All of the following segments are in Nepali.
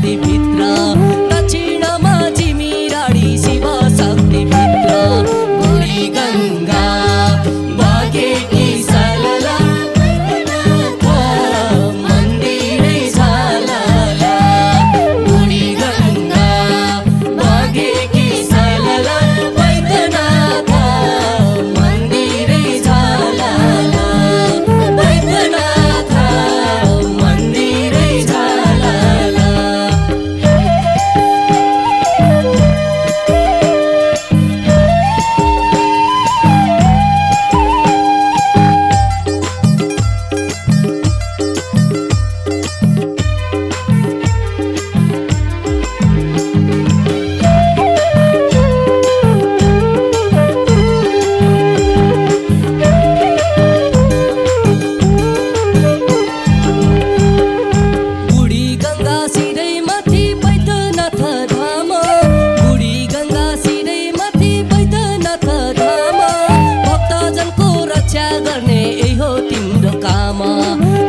शक्ति भित्र दक्षिणमा जिमिराडी शिव शक्ति भित्र बुढी गङ्गा बगेकी सलला मन्दिरै झलला बुढी गङ्गा बगेकी सलला वैद्यनाथ मन्दिरै झलला वैद्यनाथ मन्दिरै झलला। बुढी गङ्गा सिरै माथि वैद्यनाथ धाम बुढी गङ्गा सिरै माथि वैद्यनाथ धाम भक्तजनको रक्षा गर्ने यही हो तिम्रो काम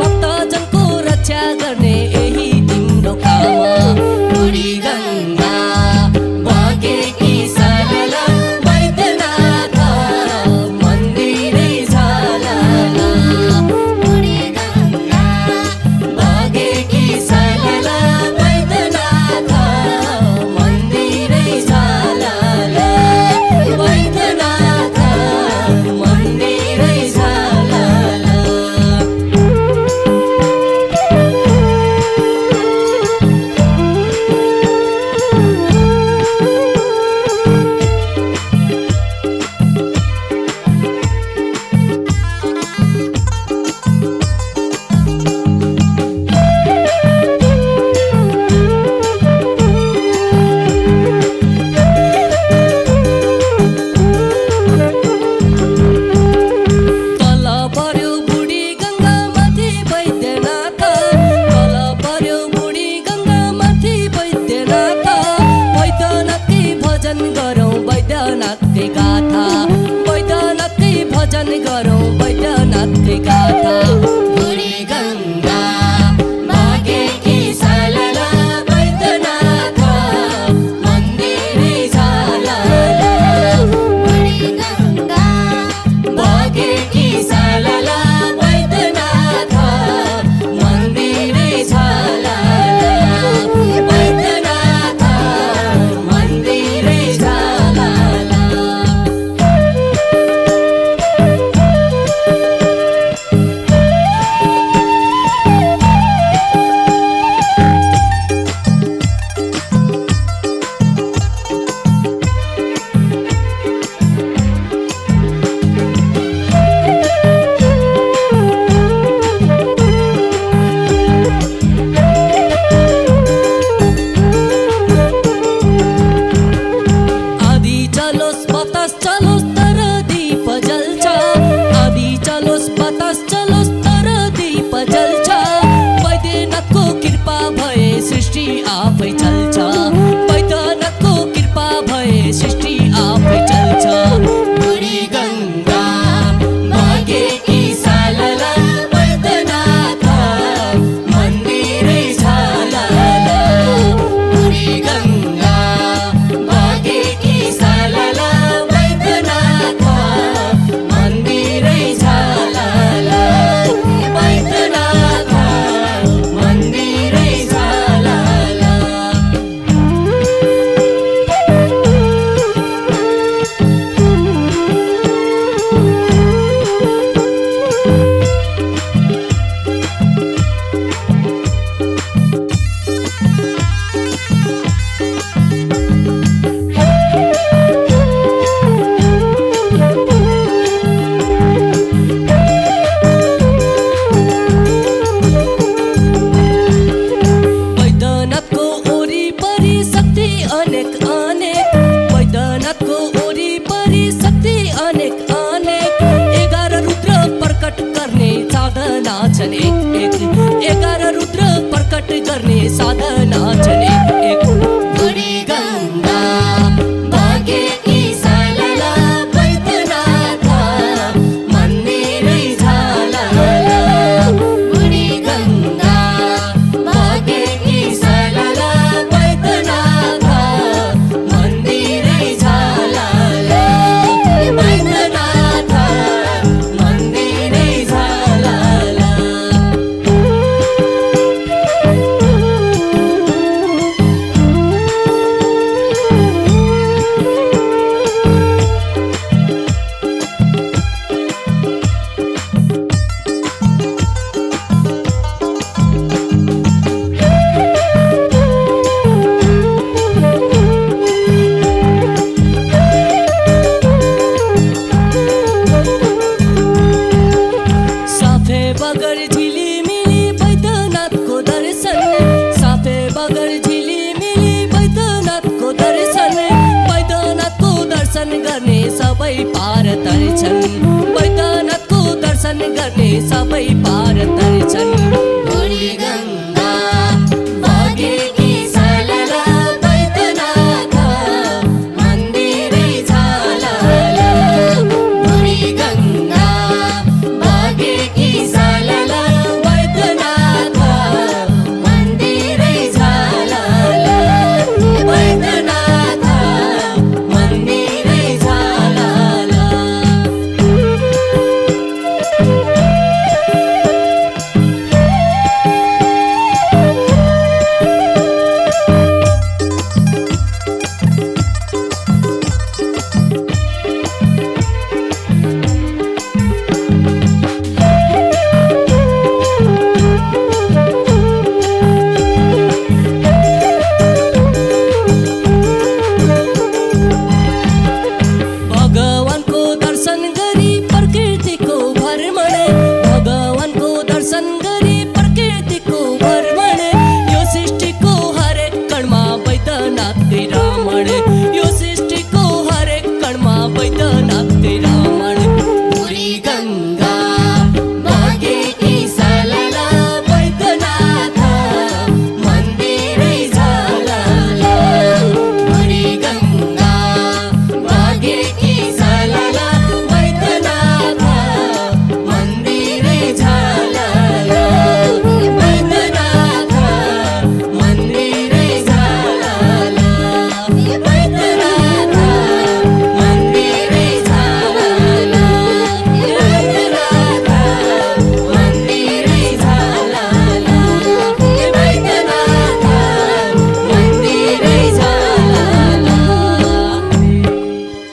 भक्तजनको रक्षा गर्ने यही तिम्रो काम बुढी गङ्गा बगेकी सलला वैद्यनाथ मन्दिरै झलला बुढी गङ्गा बगेकी सलला वैद्यनाथ मन्दिरै झलला वैद्यनाथ मन्दिरै झलला। तल पर्यो बुढी गङ्गा माथि वैद्यनाथ तल पर्यो बुढी गङ्गा माथि वैद्यनाथ वैद्यनाथकै भजन गरौँ वैद्यनाथकै गाथा वैद्यनाथकै भजन गरौँ वैद्यनाथकै गाथा बुढी गङ्गा बगेकी सलला वैद्यनाथ मन्दिरै झलला बुढी गङ्गा बगेकी सलला वैद्यनाथ मन्दिरै झलला वैद्यनाथ मन्दिरै झलला। आधी चलोस् बतास चलोस् तर दीप जल्छ आधी चलोस् बतास चलोस् तर दीप जल्छ वैद्यनाथको कृपा भए सृष्टि आफै चल्छ वैद्यनाथको कृपा भए सृष्टि आफै चल्छ बुढी गङ्गा बगेकी सलला वैद्यनाथ मन्दिरै झलला बुढी गङ्गा बगेकी सलला वैद्यनाथ मन्दिरै झलला वैद्यनाथ मन्दिरै झलला। वैद्यनाथको वरिपरि शक्ति अनेक अनेक वैद्यनाथको वरिपरि शक्ति अनेक अनेक 11 रुद्र प्रकट गर्ने साधना छन् एक एक 11 रुद्र प्रकट गर्ने साधना छन् एक एक बुढी गङ्गा बगेकी सलला वैद्यनाथ मन्दिरै झलला बुढी गङ्गा बगेकी सलला सबै पार तर्छन्। बैद्यनाथको दर्शन गर्ने सबै पार तर्छन्।